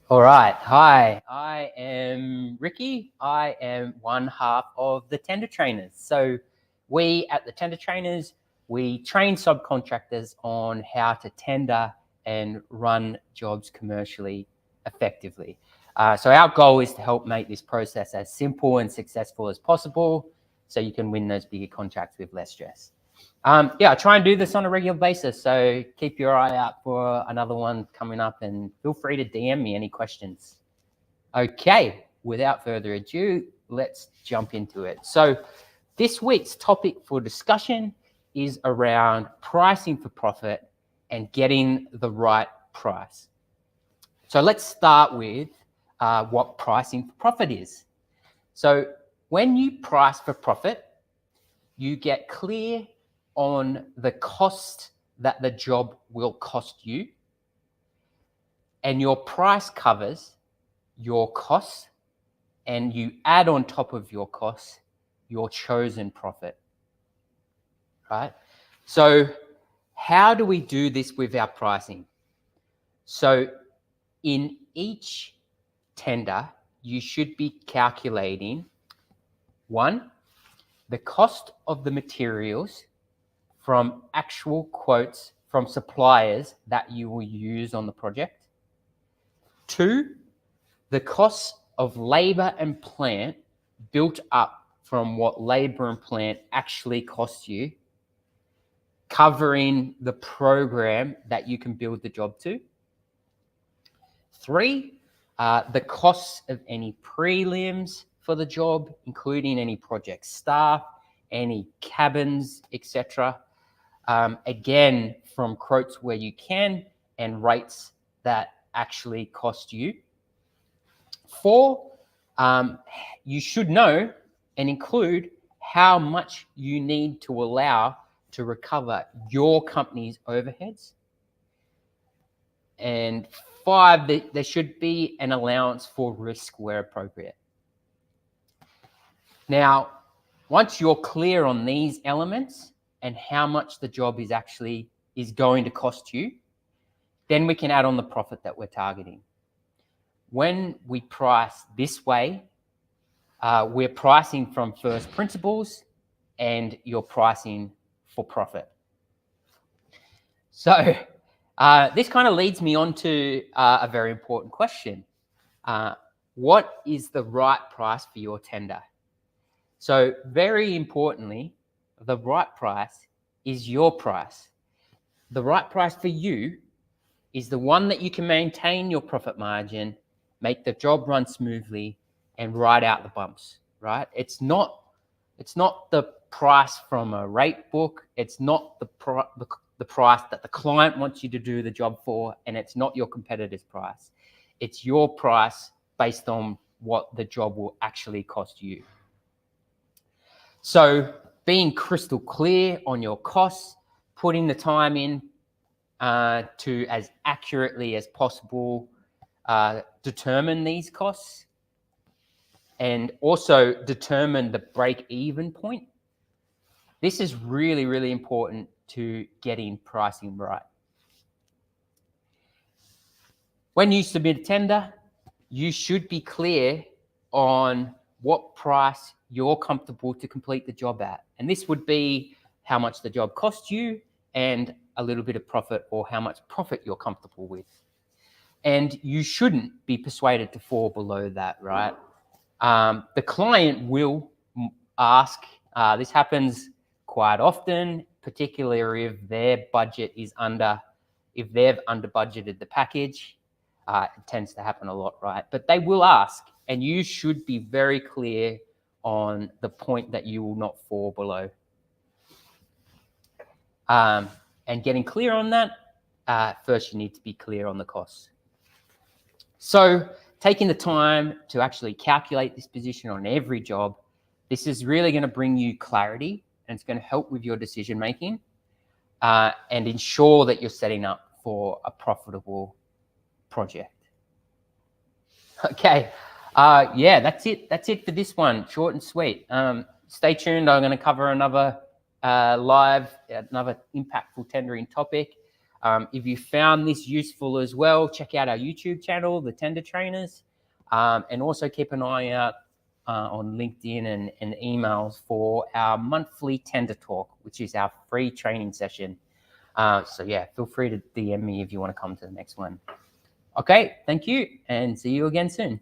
All right. Hi, I am Ricky. I am one half of the tender trainers. So we at the tender trainers, we train subcontractors on how to tender and run jobs commercially effectively. So our goal is to help make this process as simple and successful as possible so you can win those bigger contracts with less stress. I try and do this on a regular basis, so keep your eye out for another one coming up and feel free to DM me any questions. Okay, without further ado, let's jump into it. So this week's topic for discussion is around pricing for profit and getting the right price. So let's start with what pricing for profit is. So when you price for profit, you get clear on the cost that the job will cost you, and your price covers your costs, and you add on top of your costs your chosen profit, right? So how do we do this with our pricing? So in each tender, you should be calculating, one, the cost of the materials from actual quotes from suppliers that you will use on the project. Two, the costs of labor and plant built up from what labor and plant actually cost you, covering the program that you can build the job to. Three, the costs of any prelims for the job, including any project staff, any cabins, etc. Again, from quotes where you can and rates that actually cost you. Four, you should know and include how much you need to allow to recover your company's overheads. And five, there should be an allowance for risk where appropriate. Now, once you're clear on these elements and how much the job is going to cost you, then we can add on the profit that we're targeting. When we price this way, we're pricing from first principles and you're pricing for profit. So this kind of leads me on to a very important question. What is the right price for your tender? So very importantly, the right price is your price. The right price for you is the one that you can maintain your profit margin, make the job run smoothly, and ride out the bumps, right? It's not the price from a rate book. It's not the price that the client wants you to do the job for, and it's not your competitor's price. It's your price based on what the job will actually cost you. So being crystal clear on your costs, putting the time in to as accurately as possible determine these costs, and also determine the break-even point. This is really, really important to getting pricing right. When you submit a tender, you should be clear on what price you're comfortable to complete the job at. And this would be how much the job costs you and a little bit of profit, or how much profit you're comfortable with. And you shouldn't be persuaded to fall below that, right? The client will ask, this happens quite often, particularly if their budget is if they've under budgeted the package, it tends to happen a lot, right? But they will ask, and you should be very clear on the point that you will not fall below. And getting clear on that, first you need to be clear on the costs. So taking the time to actually calculate this position on every job, this is really going to bring you clarity, and it's going to help with your decision making and ensure that you're setting up for a profitable project. Okay, that's it. That's it for this one. Short and sweet. Stay tuned. I'm going to cover another another impactful tendering topic. If you found this useful as well, check out our YouTube channel, The Tender Trainers, and also keep an eye out on LinkedIn and emails for our monthly Tender Talk, which is our free training session. So yeah, feel free to DM me if you want to come to the next one. Okay, thank you, and see you again soon.